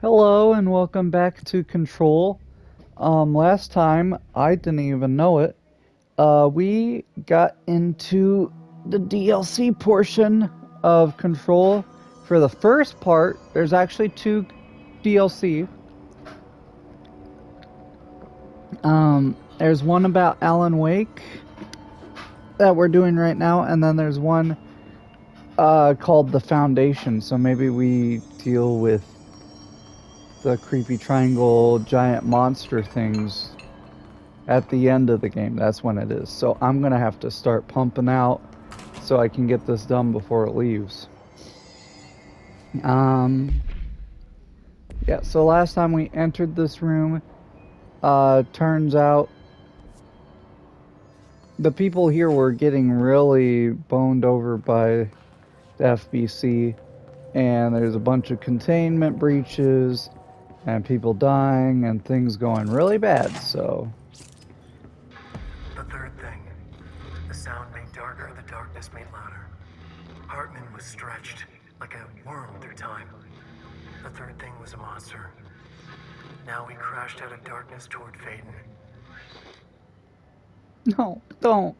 Hello and welcome back to Control. Last time, I didn't even know it. We got into the DLC portion of Control. For the first part, there's actually two DLC. There's one about Alan Wake that we're doing right now, and then there's one called The Foundation. So maybe we deal with the creepy triangle giant monster things at the end of the game. That's when it is. So I'm going to have to start pumping out so I can get this done before it leaves. Yeah, so last time we entered this room, turns out the people here were getting really boned over by the FBC, and there's a bunch of containment breaches and people dying and things going really bad, so... The third thing. The sound made darker, the darkness made louder. Hartman was stretched, like a worm through time. The third thing was a monster. Now we crashed out of darkness toward Phaeton. No, don't.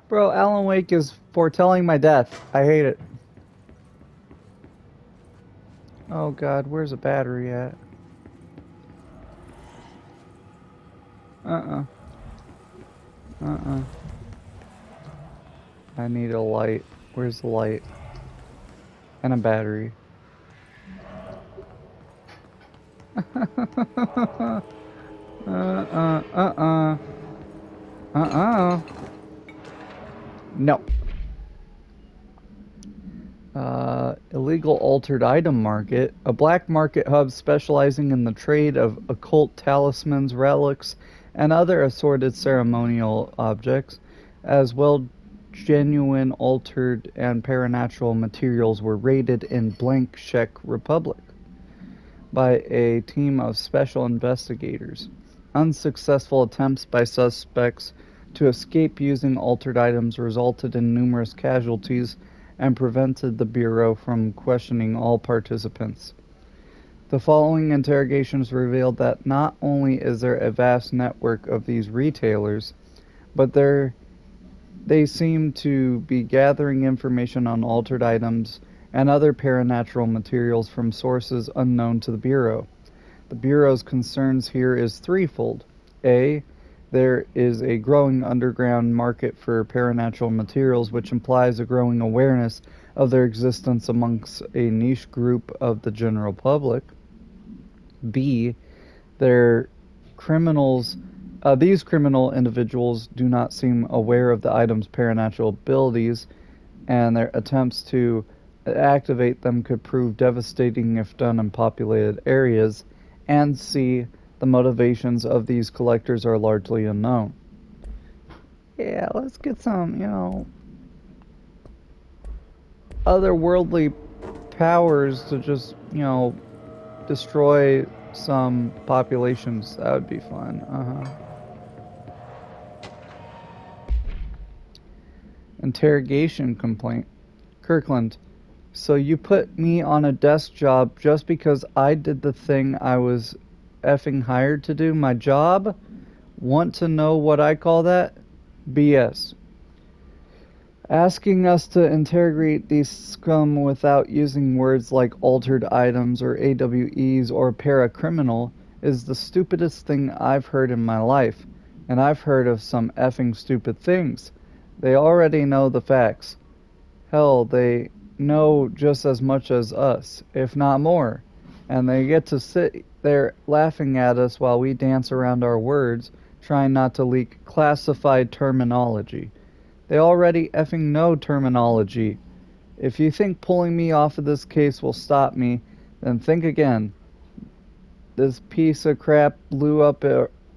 Bro, Alan Wake is foretelling my death. I hate it. Oh god, where's the battery at? I need a light. Where's the light? And a battery. No. Illegal altered item market. A black market hub specializing in the trade of occult talismans, relics, and other assorted ceremonial objects, as well genuine, altered, and paranatural materials were raided in Blank Czech Republic by a team of special investigators. Unsuccessful attempts by suspects to escape using altered items resulted in numerous casualties and prevented the Bureau from questioning all participants. The following interrogations revealed that not only is there a vast network of these retailers, but they seem to be gathering information on altered items and other paranatural materials from sources unknown to the Bureau. The Bureau's concerns here is threefold. A. There is a growing underground market for paranatural materials, which implies a growing awareness of their existence amongst a niche group of the general public. B. These criminal individuals do not seem aware of the item's paranatural abilities, and their attempts to activate them could prove devastating if done in populated areas. And C. The motivations of these collectors are largely unknown. Yeah, let's get some, otherworldly powers to just, destroy some populations. That would be fun. Interrogation complaint. Kirkland, so you put me on a desk job just because I did the thing I was effing hired to do, my job? Want to know what I call that? BS. Asking us to interrogate these scum without using words like altered items or AWEs or paracriminal is the stupidest thing I've heard in my life, and I've heard of some effing stupid things. They already know the facts. Hell, they know just as much as us, if not more, and they get to sit there laughing at us while we dance around our words, trying not to leak classified terminology. They already effing know terminology. If you think pulling me off of this case will stop me, then think again. This piece of crap blew up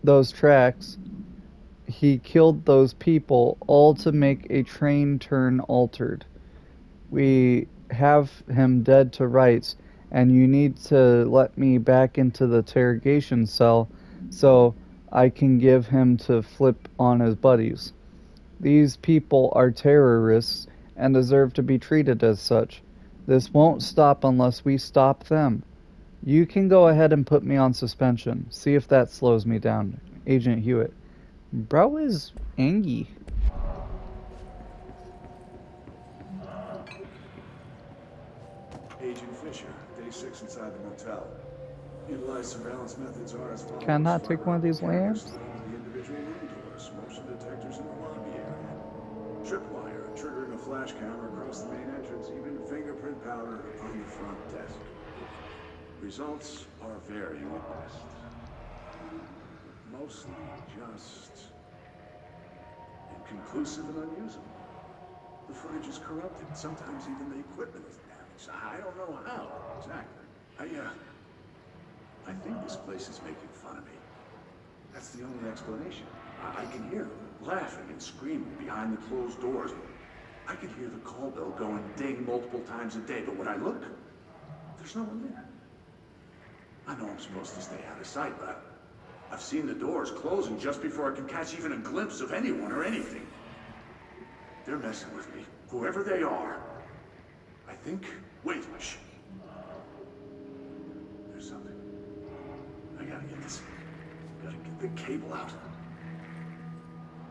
those tracks. He killed those people, all to make a train turn altered. We have him dead to rights, and you need to let me back into the interrogation cell so I can give him to flip on his buddies. These people are terrorists and deserve to be treated as such. This won't stop unless we stop them. You can go ahead and put me on suspension. See if that slows me down. Agent Hewitt. Bro is angry. Agent Fisher, day 6 inside the motel. Utilized surveillance methods are as follows. Can I not take one of these lamps? The individual room doors, motion detectors in the lobby area. Tripwire, triggering a flash camera across the main entrance, even fingerprint powder on the front desk. Results are varying at best. Mostly just inconclusive and unusable. The footage is corrupted. Sometimes even the equipment is damaged. I don't know how exactly. I think this place is making fun of me. That's the only explanation. I can hear them laughing and screaming behind the closed doors. I can hear the call bell going ding multiple times a day, but when I look, there's no one there. I know I'm supposed to stay out of sight, but I've seen the doors closing just before I can catch even a glimpse of anyone or anything. They're messing with me, whoever they are. I think... Wait, shh. There's something. I gotta get this. Gotta get the cable out.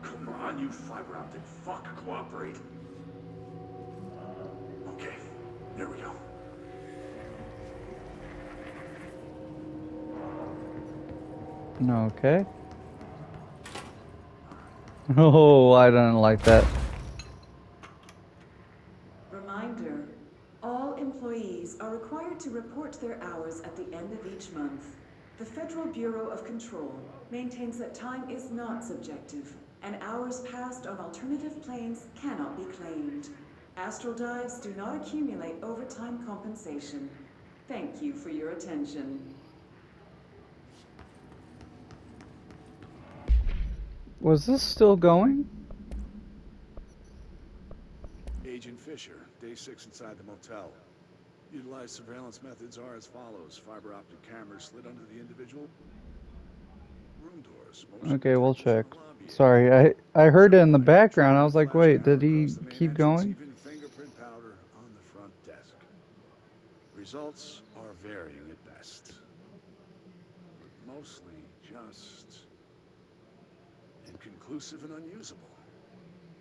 Come on, you fiber optic fuck, cooperate. Okay, there we go. Okay. Oh, I don't like that. Reminder, all employees are required to report their hours at the end of each month. The Federal Bureau of Control maintains that time is not subjective, and hours passed on alternative planes cannot be claimed. Astral dives do not accumulate overtime compensation. Thank you for your attention. Was this still going? Agent Fisher, day 6 inside the motel. Utilized surveillance methods are as follows. Fiber optic cameras slid under the individual room doors. Okay, we'll check. Sorry, I heard it in the background. I was like, wait, did he keep going? Even fingerprint powder on the front desk. Results are varying at best. Mostly just inconclusive and unusable.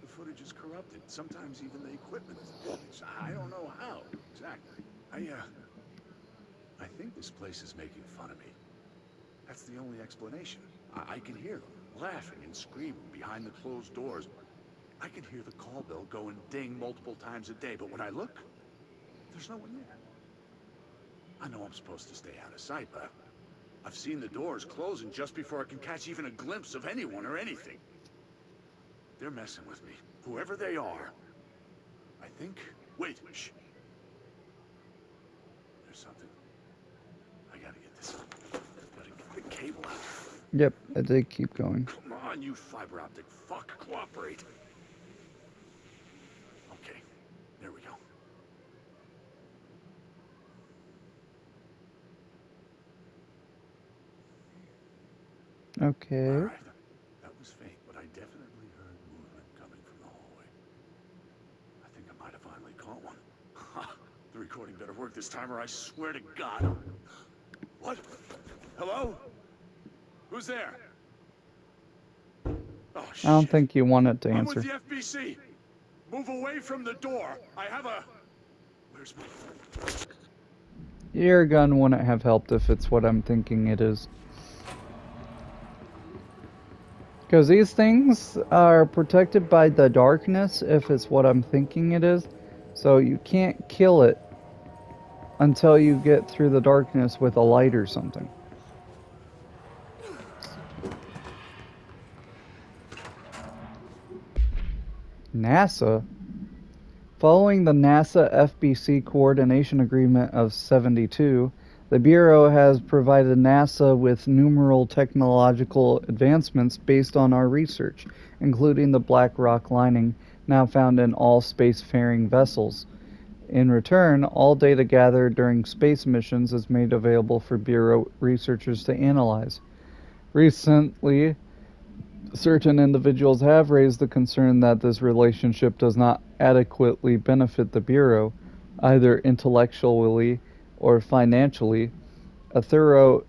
The footage is corrupted. Sometimes even the equipment is damaged. I don't know how exactly. I think this place is making fun of me. That's the only explanation. I can hear them laughing and screaming behind the closed doors. I can hear the call bell going ding multiple times a day, but when I look, there's no one there. I know I'm supposed to stay out of sight, but I've seen the doors closing just before I can catch even a glimpse of anyone or anything. They're messing with me, whoever they are. I think... Wait, shh. There's something. I gotta get this. Gotta get the cable out. Yep, it did keep going. Come on, you fiber optic fuck, cooperate. Okay, there we go. Okay. All right. That was faint, but I definitely heard movement coming from the hallway. I think I might have finally caught one. Ha! The recording better work this time, or I swear to God. What? Hello? Who's there? Oh, shit. I don't think you wanted to I'm answer. with the FBC. Move away from the door. I have a... Where's my... Your gun wouldn't have helped if it's what I'm thinking it is. Because these things are protected by the darkness if it's what I'm thinking it is. So you can't kill it until you get through the darkness with a light or something. NASA. Following the NASA FBC Coordination Agreement of '72, the Bureau has provided NASA with numerous technological advancements based on our research, including the black rock lining now found in all spacefaring vessels. In return, all data gathered during space missions is made available for Bureau researchers to analyze. Recently, certain individuals have raised the concern that this relationship does not adequately benefit the Bureau, either intellectually or financially. A thorough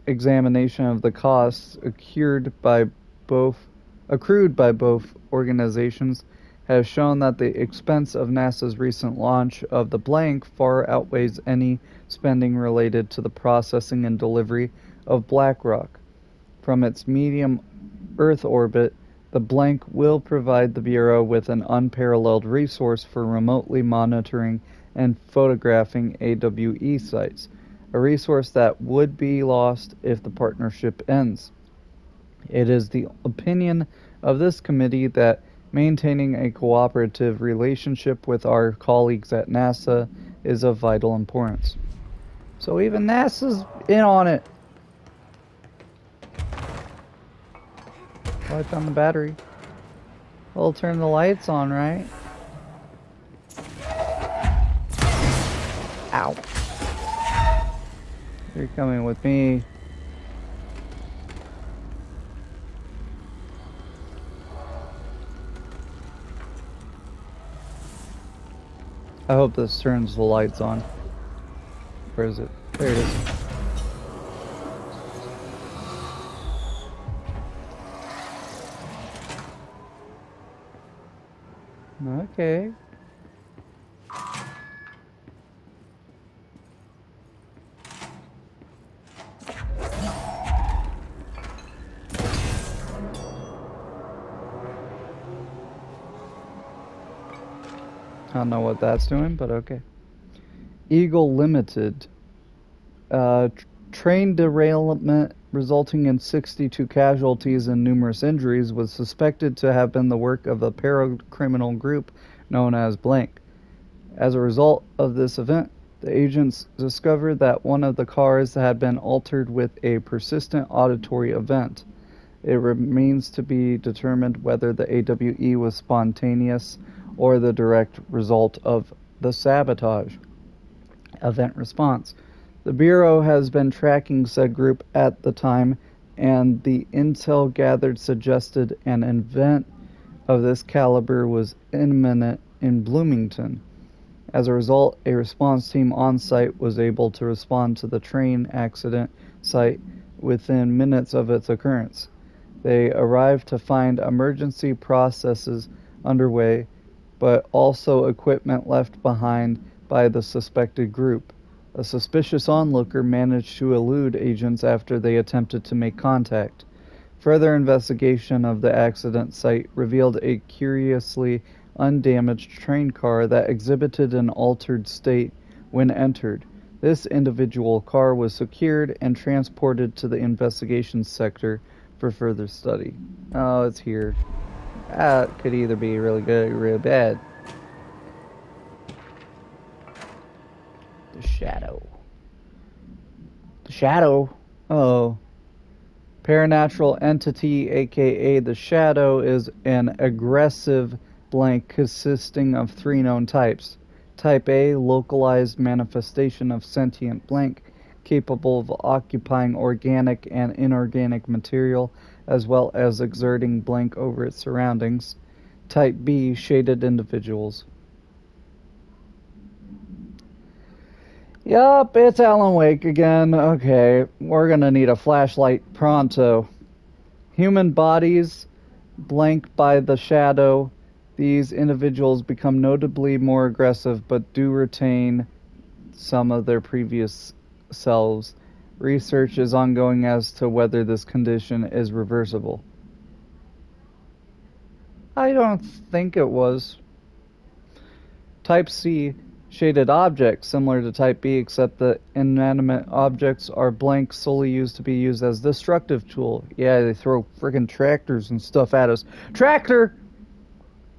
examination of the costs accrued by both organizations has shown that the expense of NASA's recent launch of the Blank far outweighs any spending related to the processing and delivery of Black Rock. From its medium Earth orbit, the Blank will provide the Bureau with an unparalleled resource for remotely monitoring and photographing AWE sites, a resource that would be lost if the partnership ends. It is the opinion of this committee that maintaining a cooperative relationship with our colleagues at NASA is of vital importance. So even NASA's in on it. Oh, I found the battery. We'll turn the lights on, right? Ow. You're coming with me. I hope this turns the lights on. Where is it? There it is. Okay. I don't know what that's doing, but okay. Eagle Limited. Train derailment resulting in 62 casualties and numerous injuries was suspected to have been the work of a paracriminal group known as Blank. As a result of this event, the agents discovered that one of the cars had been altered with a persistent auditory event. It remains to be determined whether the AWE was spontaneous or the direct result of the sabotage. Event response. The Bureau has been tracking said group at the time, and the intel gathered suggested an event of this caliber was imminent in Bloomington. As a result, a response team on site was able to respond to the train accident site within minutes of its occurrence. They arrived to find emergency processes underway, but also equipment left behind by the suspected group. A suspicious onlooker managed to elude agents after they attempted to make contact. Further investigation of the accident site revealed a curiously undamaged train car that exhibited an altered state when entered. This individual car was secured and transported to the investigation sector for further study. Oh, it's here. That could either be really good or really bad. The Shadow. The Shadow? Oh. Paranatural entity, aka the Shadow, is an aggressive Blank consisting of 3 known types. Type A, localized manifestation of sentient Blank, capable of occupying organic and inorganic material, as well as exerting Blank over its surroundings. Type B, shaded individuals. Yup, it's Alan Wake again. Okay, we're gonna need a flashlight pronto. Human bodies, Blank by the Shadow. These individuals become notably more aggressive, but do retain some of their previous selves. Research is ongoing as to whether this condition is reversible. I don't think it was. Type C, shaded objects, similar to Type B, except that inanimate objects are Blank solely used to be used as destructive tool. Yeah, they throw friggin' tractors and stuff at us. Tractor!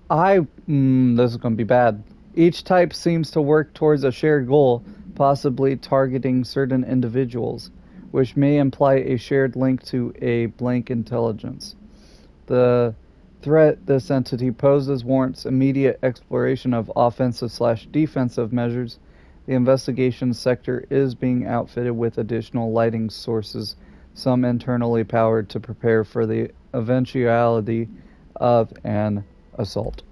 This is gonna be bad. Each type seems to work towards a shared goal, possibly targeting certain individuals, which may imply a shared link to a Blank intelligence. The threat this entity poses warrants immediate exploration of offensive/defensive measures. The investigation sector is being outfitted with additional lighting sources, some internally powered, to prepare for the eventuality of an assault.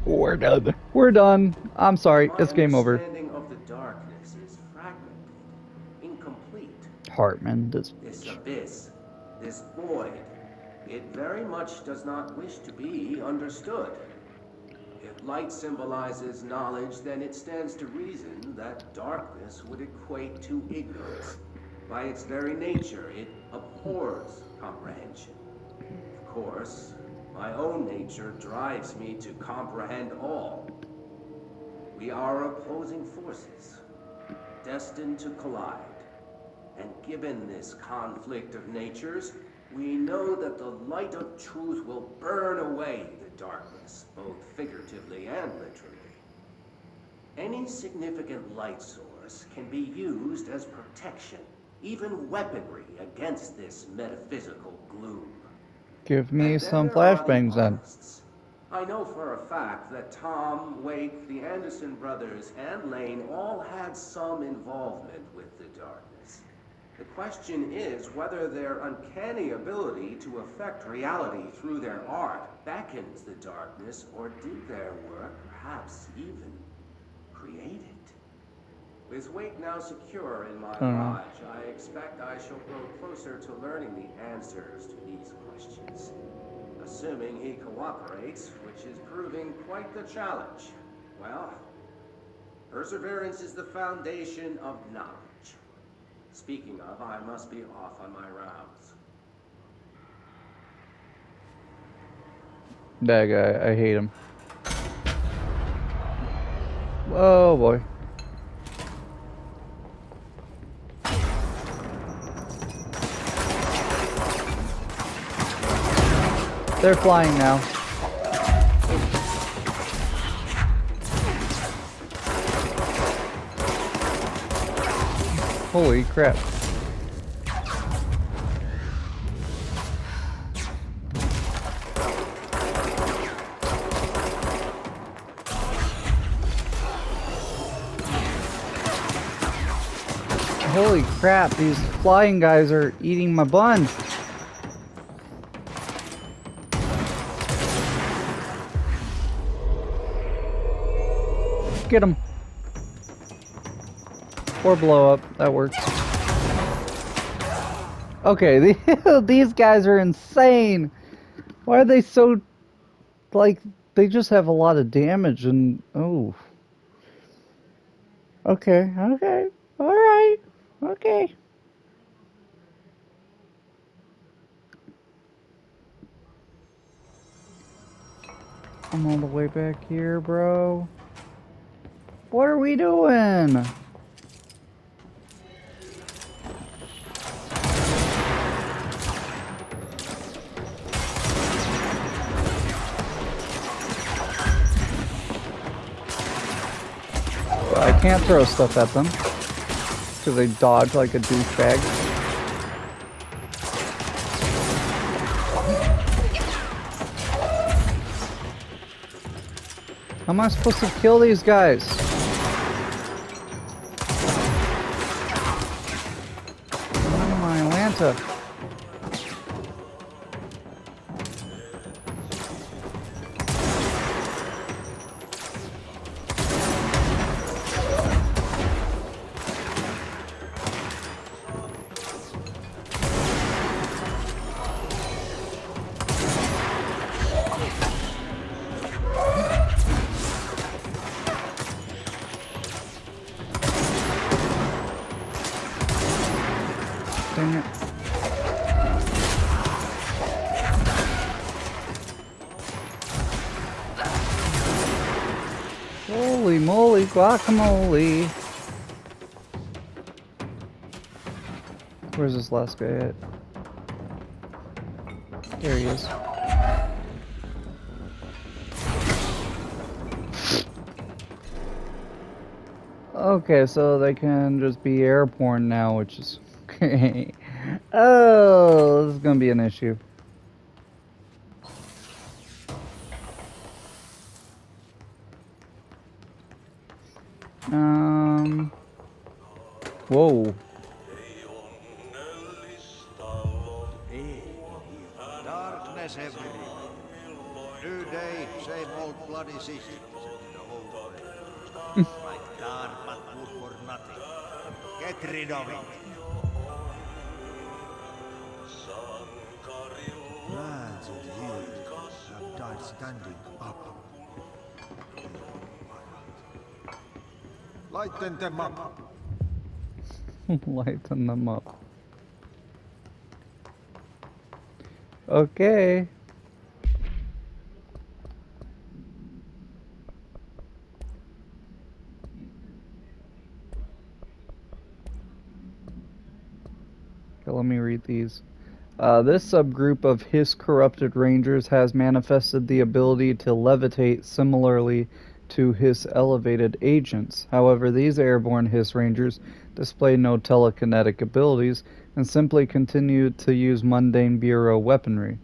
We're done. We're done. I'm sorry. It's game over. My understanding of the darkness is fragmented, incomplete. Hartman. This abyss, this void, it very much does not wish to be understood. If light symbolizes knowledge, then it stands to reason that darkness would equate to ignorance. By its very nature, it abhors comprehension. Of course, my own nature drives me to comprehend all. We are opposing forces, destined to collide. And given this conflict of natures, we know that the light of truth will burn away the darkness, both figuratively and literally. Any significant light source can be used as protection, even weaponry, against this metaphysical gloom. Give me And some then there are the flashbangs then. artists. I know for a fact that Tom, Wake, the Anderson brothers, and Lane all had some involvement with the darkness. The question is whether their uncanny ability to affect reality through their art beckons the darkness, or did their work perhaps even create it? With Wake now secure in my lodge, I expect I shall grow closer to learning the answers to these questions. Assuming he cooperates, which is proving quite the challenge. Well, perseverance is the foundation of knowledge. Speaking of, I must be off on my rounds. That guy, I hate him. Oh boy. They're flying now. Holy crap. Holy crap, these flying guys are eating my bun. Get him. Or blow up. That works. Okay, these guys are insane. Why are they so... Like, they just have a lot of damage and... Oh. Okay, okay. Alright. Okay. I'm all the way back here, bro. What are we doing? I can't throw stuff at them because they dodge like a douchebag. How am I supposed to kill these guys? Oh my Atlanta. Dang it. Holy moly, guacamole. Where's this last guy at? There he is. Okay, so they can just be airborne now, which is great. Oh, this is gonna be an issue. Whoa. Darkness everywhere. New day, same old bloody system. The whole way. Like dark but good for nothing. Get rid of it. are standing up. Lighten them up. Lighten them up. Okay. Okay, let me read these. This subgroup of Hiss-corrupted Rangers has manifested the ability to levitate similarly to Hiss-elevated agents. However, these airborne Hiss Rangers display no telekinetic abilities and simply continue to use mundane Bureau weaponry.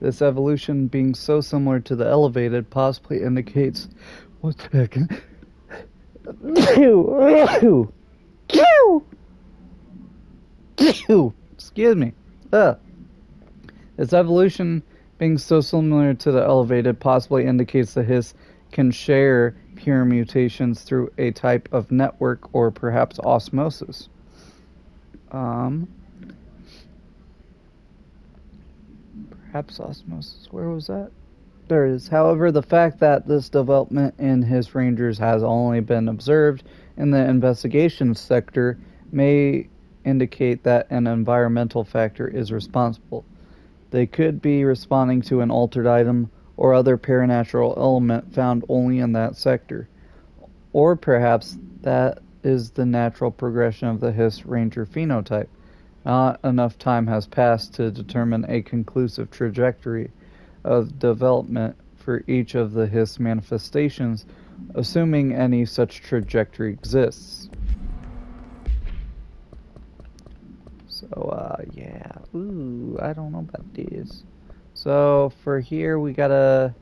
This evolution being so similar to the elevated possibly indicates... One second. Excuse me. Its evolution being so similar to the elevated possibly indicates the Hiss can share pure mutations through a type of network or perhaps osmosis. Perhaps osmosis. Where was that? There it is. However, the fact that this development in Hiss Rangers has only been observed in the investigation sector may indicate that an environmental factor is responsible. They could be responding to an altered item or other paranatural element found only in that sector. Or perhaps that is the natural progression of the Hiss Ranger phenotype. Not enough time has passed to determine a conclusive trajectory of development for each of the Hiss manifestations, assuming any such trajectory exists. So, yeah. Ooh, I don't know about this. So, for here, we gotta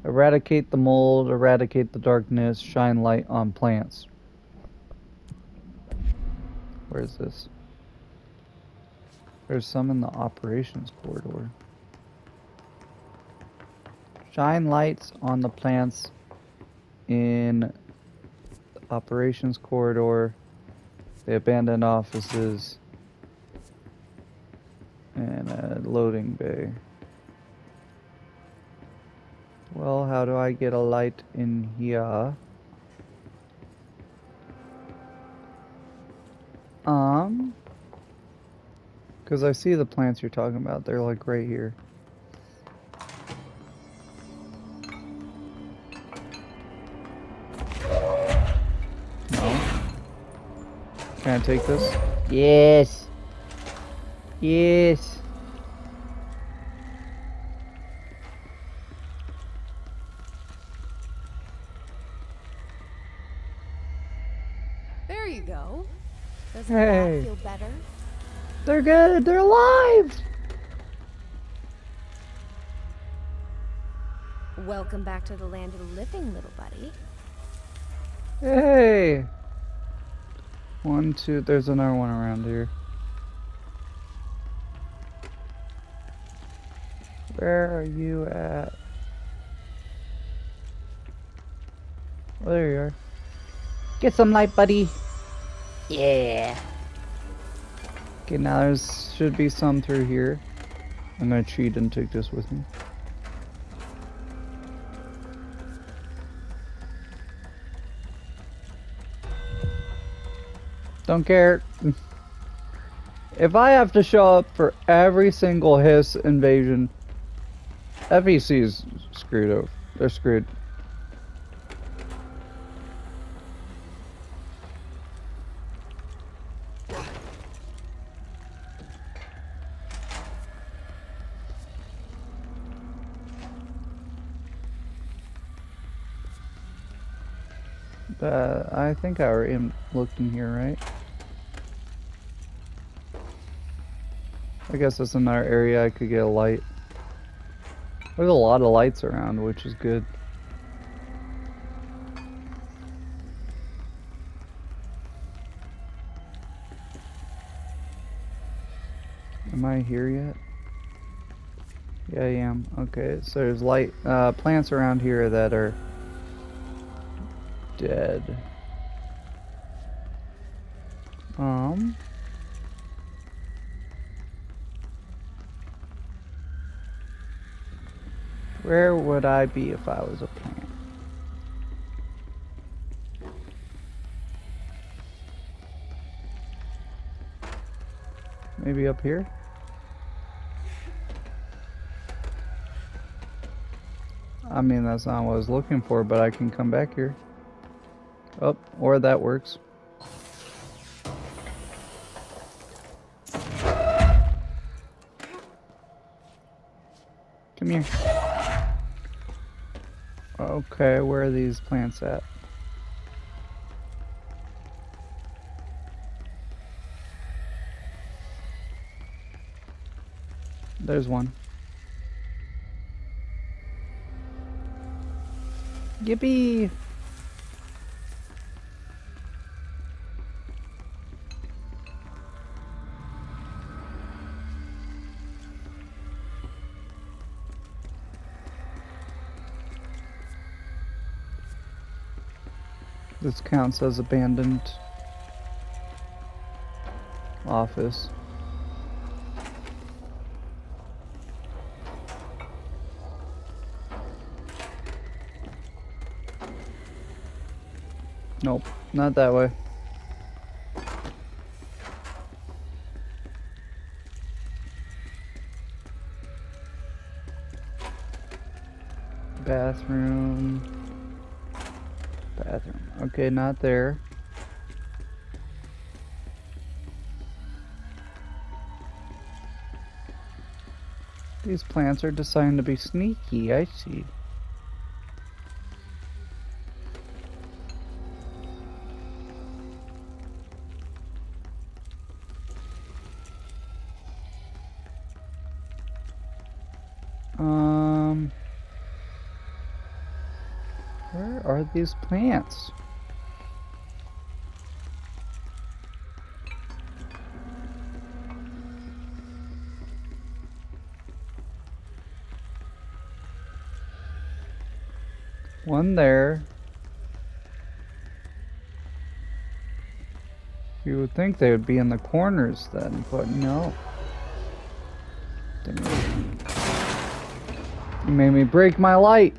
eradicate the mold, eradicate the darkness, shine light on plants. Where is this? There's some in the operations corridor. Shine lights on the plants in the operations corridor, the abandoned offices, and a loading bay. Well, how do I get a light in here? Because I see the plants you're talking about. They're like right here. No. Can I take this? Yes. Yes. There you go. Doesn't Hey. that feel better? They're good. They're alive. Welcome back to the land of the living, little buddy. Hey. 1, 2. There's another one around here. Where are you at? Oh, there you are. Get some light, buddy. Yeah. Okay, now there should be some through here. I'm gonna cheat and take this with me. Don't care. If I have to show up for every single Hiss invasion, FEC is screwed over. They're screwed. I think I already looked in here, right? I guess that's another area I could get a light. There's a lot of lights around, which is good. Am I here yet? Yeah, I am. Okay, so there's light plants around here that are dead. Where would I be if I was a plant? Maybe up here? I mean, that's not what I was looking for, but I can come back here. Oh, or that works. Come here. Okay, where are these plants at? There's one. Yippee! This counts as abandoned office. Nope, not that way. Bathroom. Bathroom. Okay, not there. These plants are designed to be sneaky, I see. Where are these plants? One there. You would think they would be in the corners then, but no. You made me break my light.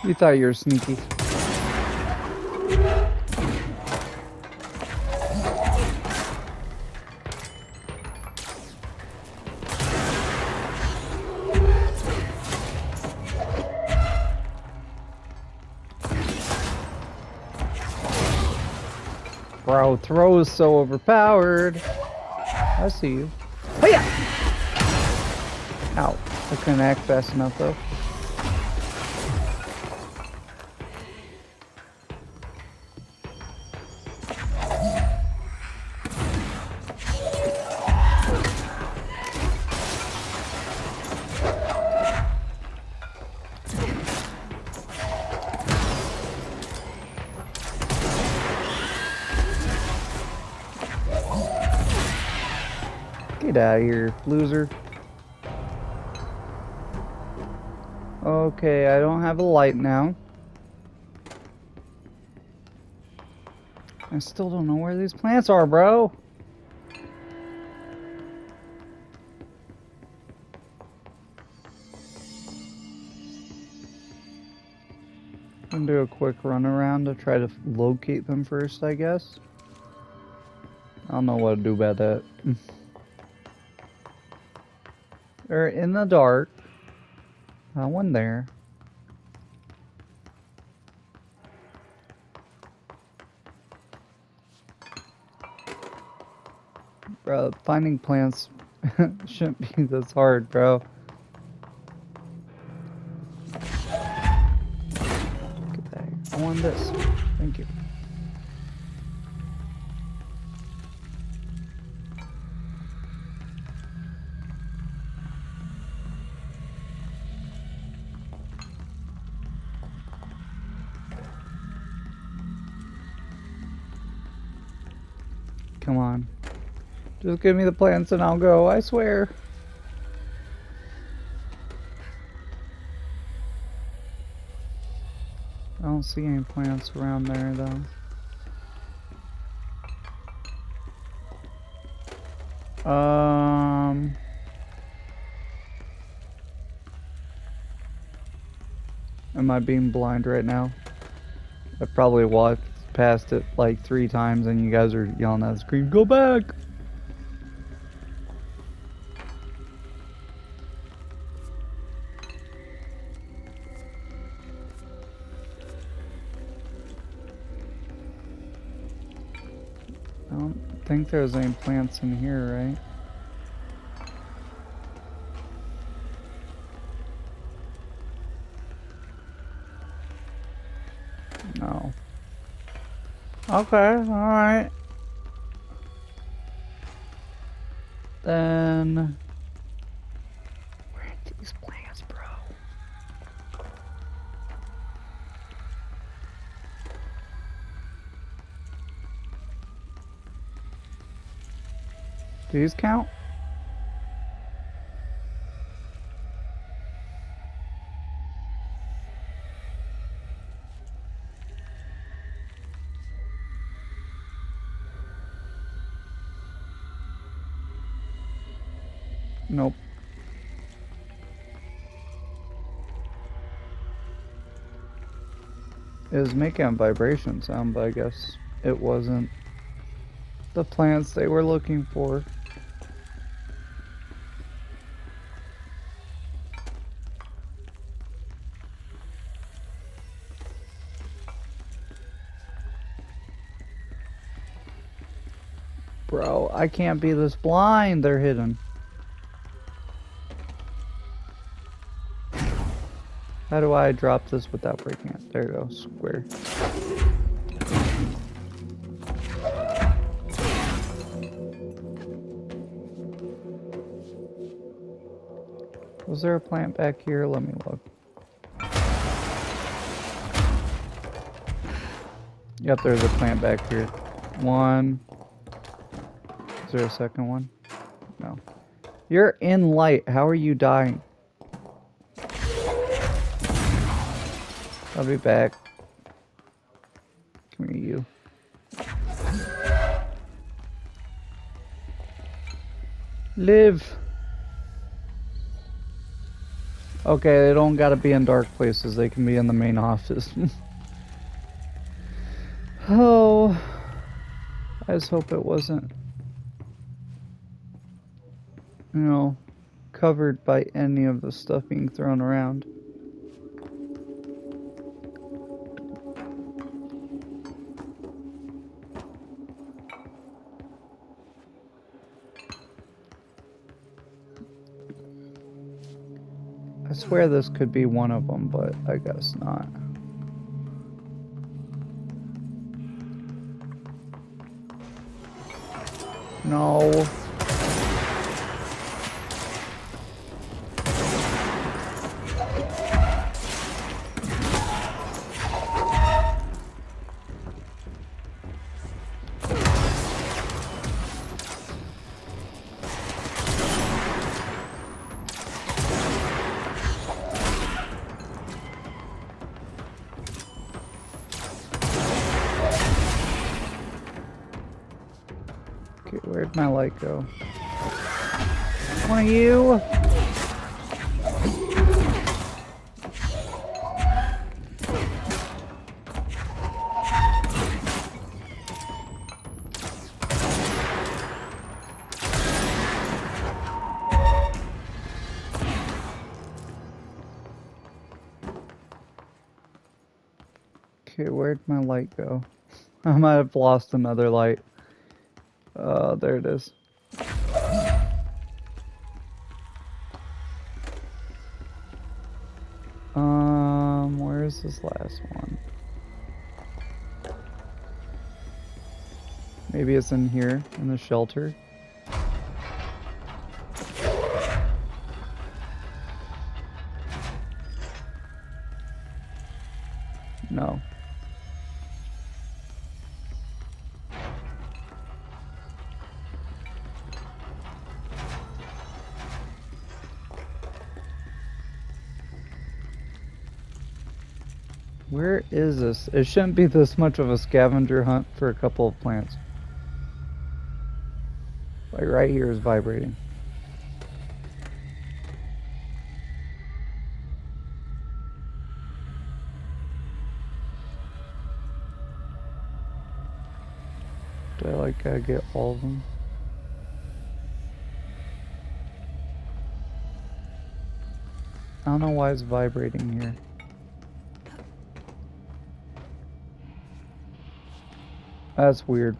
You thought you were sneaky. Bro, throw is so overpowered. I see you. Hiya! Ow. I couldn't act fast enough though. Get out of here, loser. Okay, I don't have a light now. I still don't know where these plants are, bro. I'm gonna do a quick run around to try to locate them first, I guess. I don't know what to do about that. They're in the dark. Not one there. Bro, finding plants shouldn't be this hard, bro. Get that. I want this. Thank you. Come on. Just give me the plants and I'll go, I swear. I don't see any plants around there though. Am I being blind right now? I probably walked past it like 3 times and you guys are yelling at the screen, go back! I don't think there's any plants in here, right? No. Okay, alright. Then... where are these plants, bro? Do these count? Nope. It was making a vibration sound, but I guess it wasn't the plants they were looking for. Bro, I can't be this blind. They're hidden. How do I drop this without breaking it? There you go, square. Was there a plant back here? Let me look. Yep, there's a plant back here. One. Is there a second one? No. You're in light. How are you dying? I'll be back. Come here, you. Live. Okay, they don't gotta be in dark places. They can be in the main office. Oh. I just hope it wasn't, you know, covered by any of the stuff being thrown around. I swear this could be one of them, but I guess not. No. Where'd my light go? One of you! Okay, where'd my light go? I might have lost another light. There it is. Where's this last one? Maybe it's in here, in the shelter. No. Where is this? It shouldn't be this much of a scavenger hunt for a couple of plants. Like right here is vibrating. Do I like gotta get all of them? I don't know why it's vibrating here. That's weird.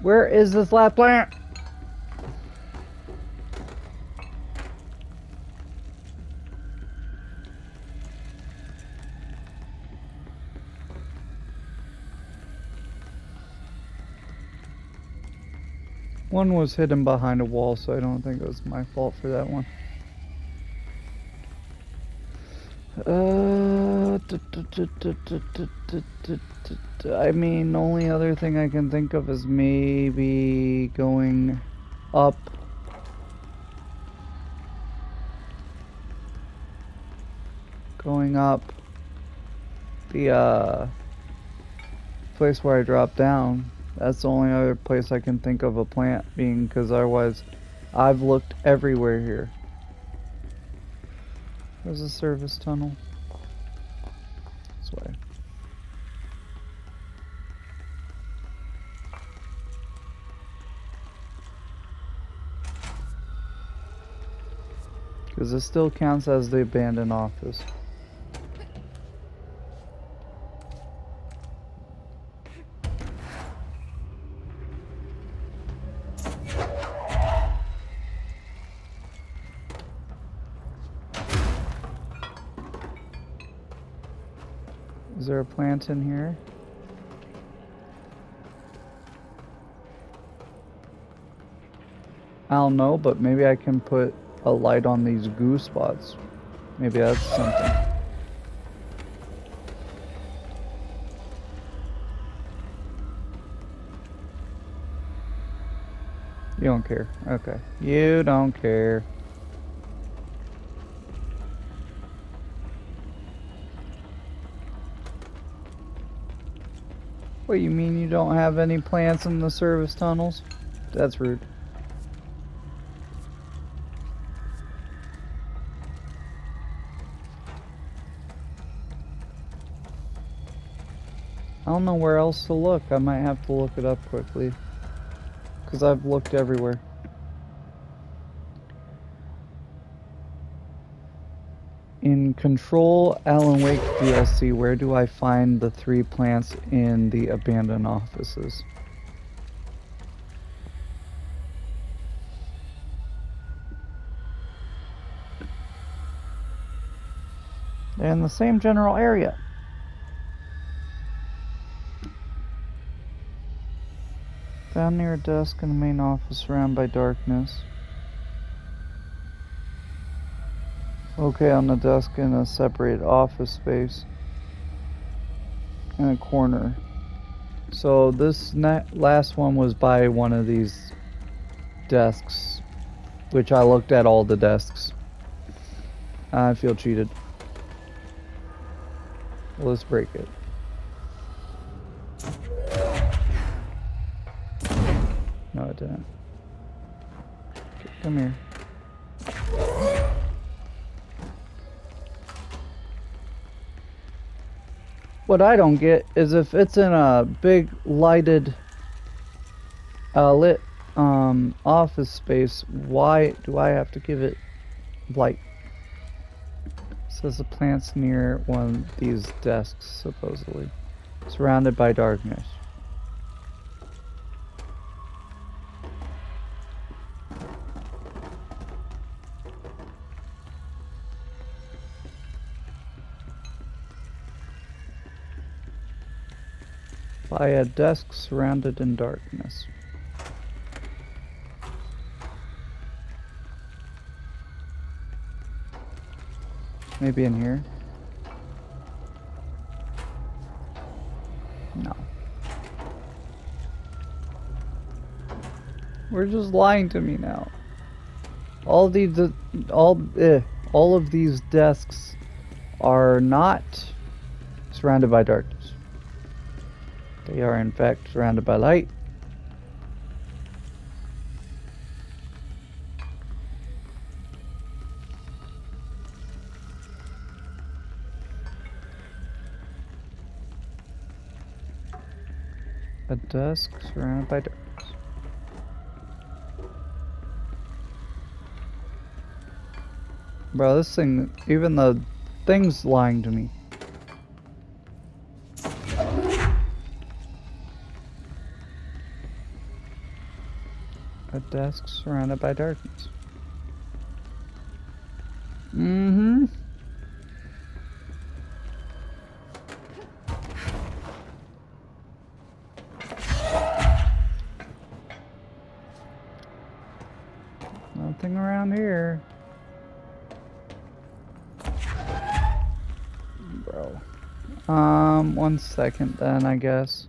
Where is this last plant? One was hidden behind a wall, so I don't think it was my fault for that one. I mean, the only other thing I can think of is maybe going up. Going up the place where I dropped down. That's the only other place I can think of a plant being, because otherwise I've looked everywhere here. There's a service tunnel. This way. Because this still counts as the abandoned office. Is there a plant in here? I don't know, but maybe I can put a light on these goo spots. Maybe that's something. You don't care. Okay. You don't care. What, you mean you don't have any plants in the service tunnels? That's rude. I don't know where else to look. I might have to look it up quickly, because I've looked everywhere. In Control Alan Wake DLC, where do I find the 3 plants in the abandoned offices? They're in the same general area. Down near a desk in the main office, surrounded by darkness. Okay, on the desk in a separate office space. In a corner. So this last one was by one of these desks. Which I looked at all the desks. I feel cheated. Well, let's break it. No, it didn't. Okay, come here. What I don't get is if it's in a big lighted, lit office space, why do I have to give it light? It says the plant's near one of these desks, supposedly, surrounded by darkness. By a desk surrounded in darkness. Maybe in here? No. We're just lying to me now. All of these desks are not surrounded by darkness. They are, in fact, surrounded by light. A dusk surrounded by darkness. Bro, this thing, even the thing's lying to me. A desk surrounded by darkness. Mm-hmm. Nothing around here. Bro. 1 second then, I guess.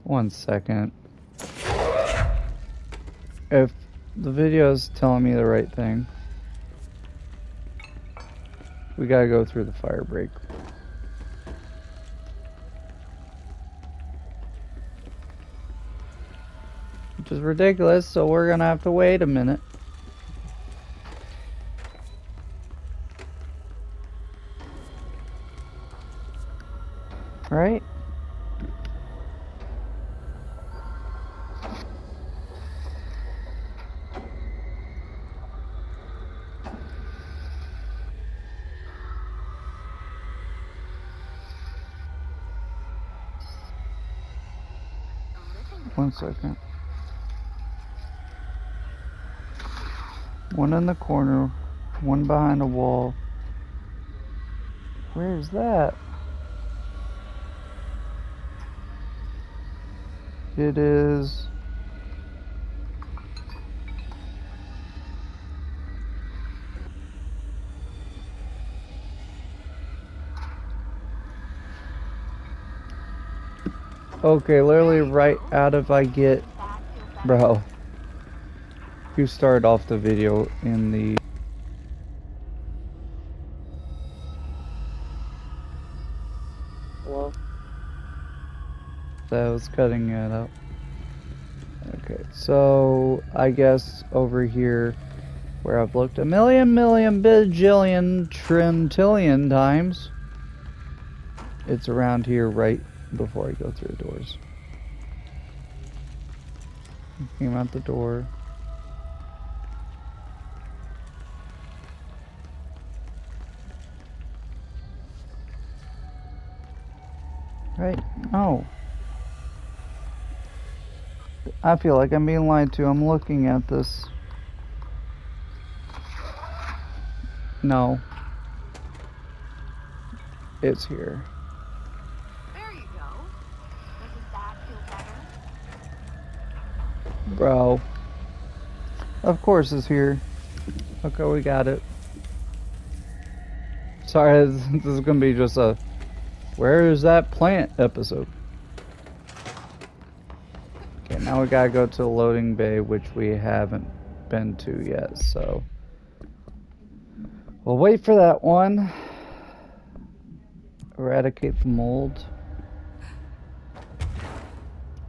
One second. If the video is telling me the right thing, we gotta go through the fire break. Which is ridiculous, so we're gonna have to wait a minute. Right? One second. One in the corner, one behind a wall. Where's that? It is... Okay, literally right out of I get... Bro. You started off the video in the... Hello? That was cutting it out. Okay, so I guess over here where I've looked a million bajillion trillion times, it's around here right before I go through the doors. Came out the door. Right? No. I feel like I'm being lied to. I'm looking at this. No. It's here. There you go. Doesn't that feel better? Bro. Of course it's here. Okay, we got it. Sorry, this is gonna be just a where is that plant episode. Okay, now we gotta go to the loading bay, which we haven't been to yet, so we'll wait for that one. Eradicate the mold.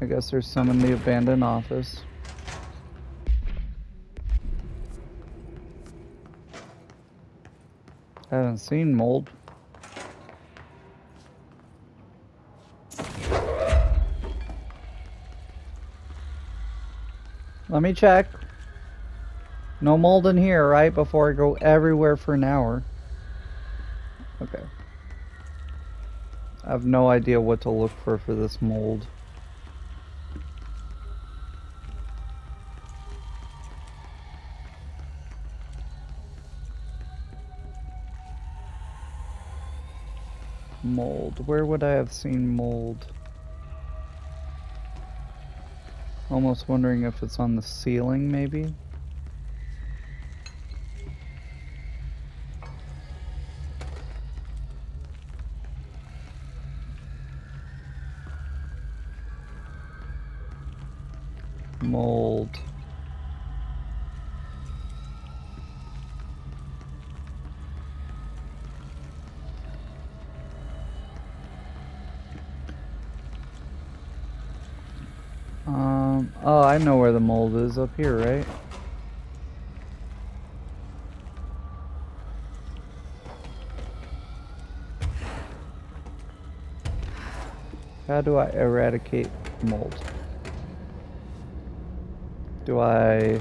I guess there's some in the abandoned office. I haven't seen mold. Let me check. No mold in here, right? Before I go everywhere for an hour. Okay. I have no idea what to look for this mold. Mold. Where would I have seen mold? Almost wondering if it's on the ceiling, maybe? Mold. Oh, I know where the mold is, up here, right? How do I eradicate mold? Do I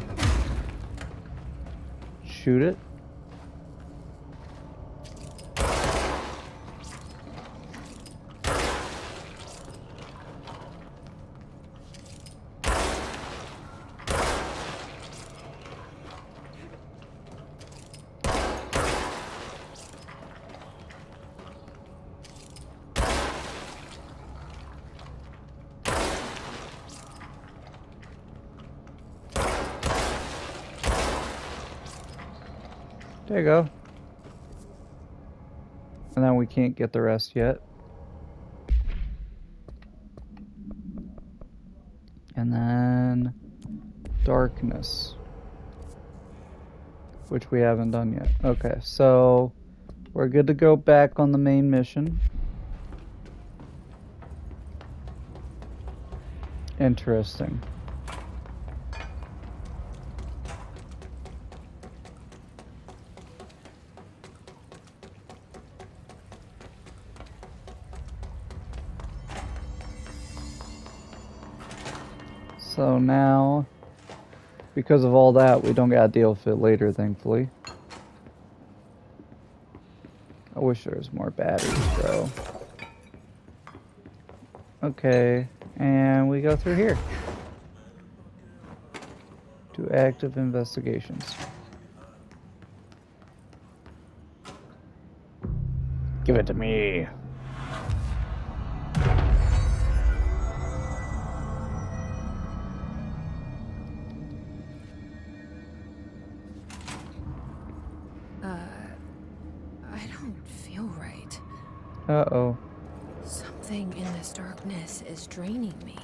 shoot it? There you go. And then we can't get the rest yet. And then darkness, which we haven't done yet. Okay, so we're good to go back on the main mission. Interesting. So now, because of all that, we don't gotta deal with it later, thankfully. I wish there was more batteries, though. Okay, and we go through here. To active investigations. Give it to me. I don't feel right. Uh-oh. Something in this darkness is draining me.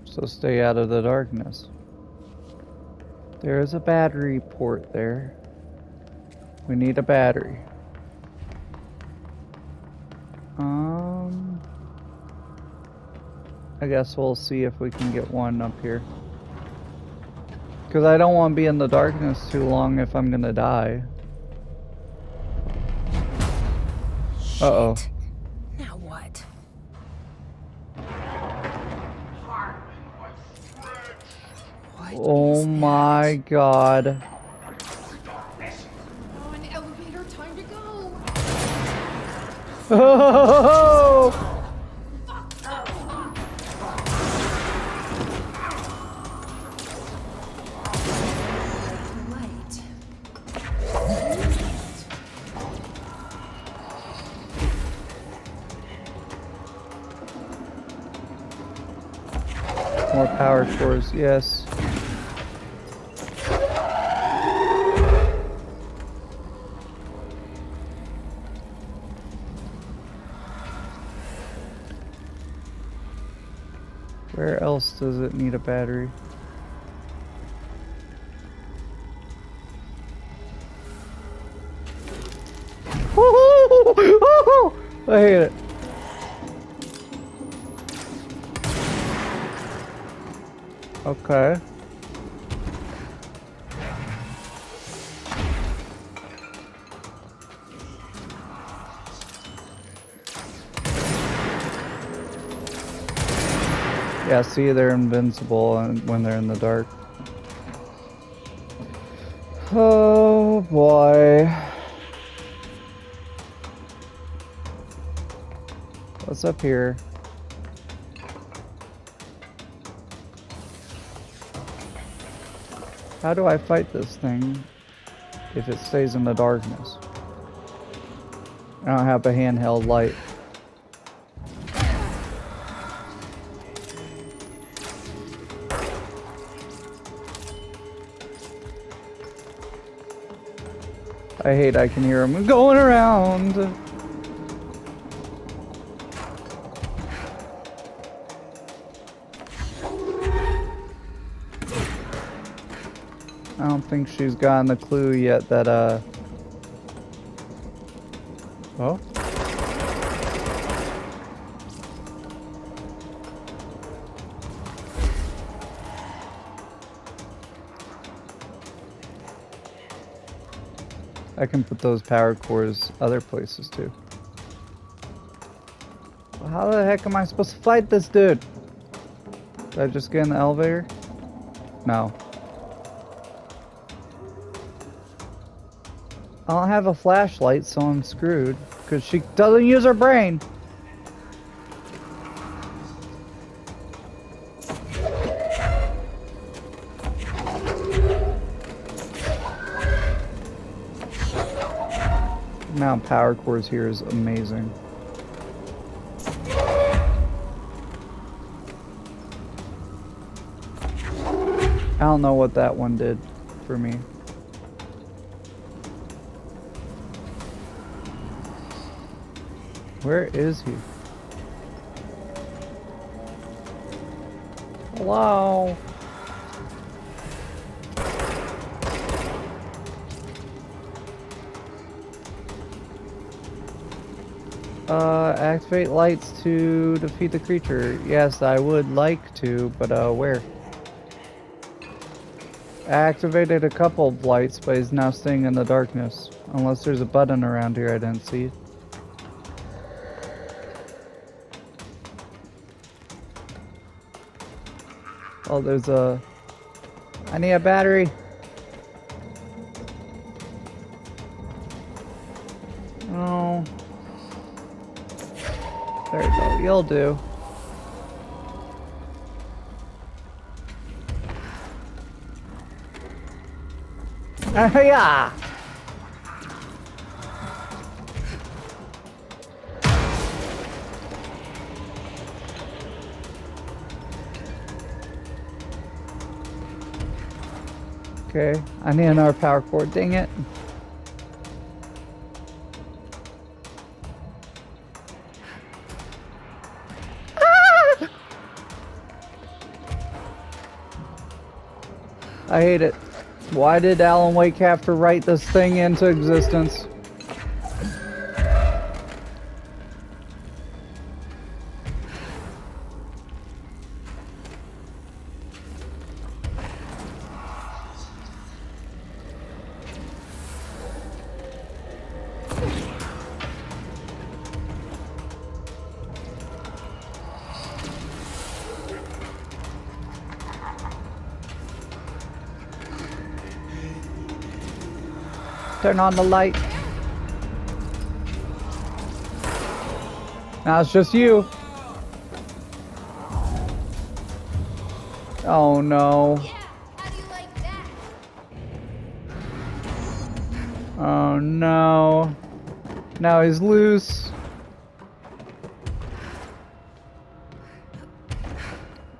So stay out of the darkness. There is a battery port there. We need a battery. I guess we'll see if we can get one up here. Because I don't want to be in the darkness too long if I'm gonna die. Uh-oh. Shit. Now what? What Oh is my god. Oh, an elevator, time to go. Oh! light? More power cores, yes. Where else does it need a battery? I hate it. Okay. Yeah, see, they're invincible when they're in the dark. Oh boy. What's up here? How do I fight this thing if it stays in the darkness? I don't have a handheld light. I can hear him going around. I don't think she's gotten the clue yet that, oh? I can put those power cores other places too. Well, how the heck am I supposed to fight this dude? Did I just get in the elevator? No. I don't have a flashlight, so I'm screwed. Because she doesn't use her brain. The amount of power cores here is amazing. I don't know what that one did for me. Where is he? Hello? Activate lights to defeat the creature. Yes, I would like to, but where? I activated a couple of lights, but he's now staying in the darkness. Unless there's a button around here I didn't see. Oh, there's a... I need a battery. Oh. There you go. You'll do. Yeah. Okay, I need another power cord, dang it. Ah! I hate it. Why did Alan Wake have to write this thing into existence? Turn on the light. Now it's just you. Oh no. How do you like that? Oh no. Now he's loose.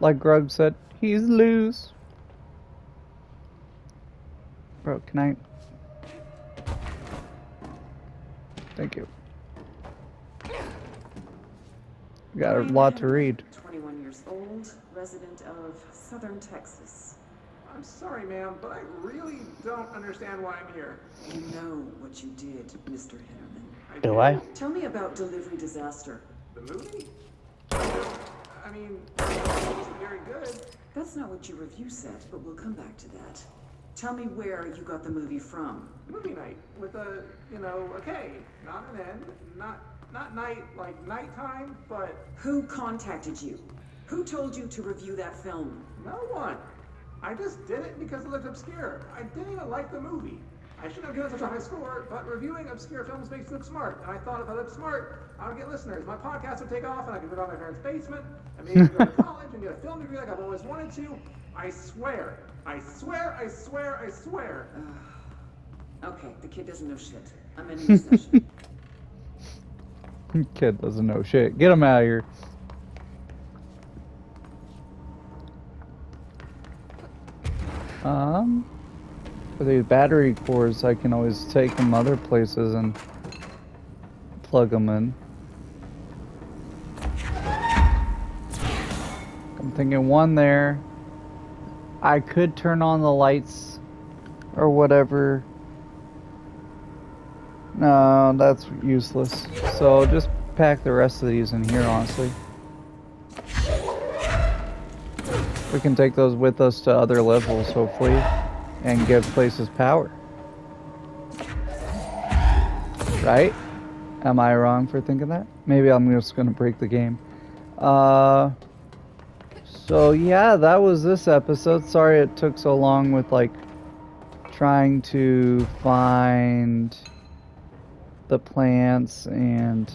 Like Grug said, he's loose. Bro, can I... Thank you. We got a lot to read. 21 years old, resident of southern Texas. I'm sorry, ma'am, but I really don't understand why I'm here. You know what you did, Mr. Harriman. Do I? Tell me about Delivery Disaster. The movie? I mean, it wasn't very good. That's not what your review said, but we'll come back to that. Tell me where you got the movie from. Movie night with a, a K, not an N, not night like nighttime, but Who contacted you? Who told you to review that film? no one. I just did it because it looked obscure. I didn't even like the movie. I shouldn't have given such a high score, but reviewing obscure films makes you look smart. And I thought if I looked smart, I would get listeners. My podcast would take off, and I could live out in my parents' basement, and maybe go to college and get a film degree like I've always wanted to. I swear. I swear, I swear, I swear. Okay, the kid doesn't know shit. I'm ending the session. Kid doesn't know shit. Get him out of here. For these battery cores, I can always take them other places and plug them in. I'm thinking one there. I could turn on the lights or whatever. No, that's useless. So just pack the rest of these in here, honestly. We can take those with us to other levels, hopefully, and give places power. Right? Am I wrong for thinking that? Maybe I'm just gonna break the game. So yeah, that was this episode. Sorry it took so long with like trying to find the plants and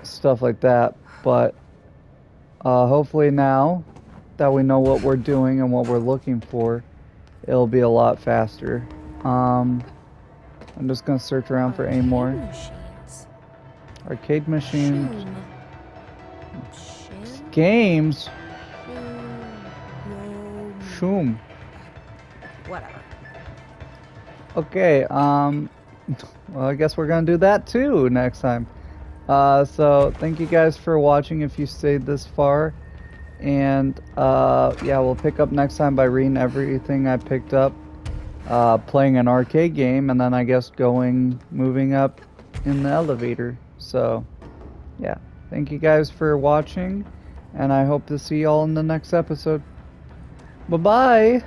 stuff like that, but hopefully now that we know what we're doing and what we're looking for, it'll be a lot faster. I'm just gonna search around for any more arcade machines. Games. Shoom. Whatever. Okay, well, I guess we're gonna do that too next time. So thank you guys for watching if you stayed this far. And yeah, we'll pick up next time by reading everything I picked up, playing an arcade game, and then I guess moving up in the elevator. So yeah, thank you guys for watching, and I hope to see y'all in the next episode. Bye-bye!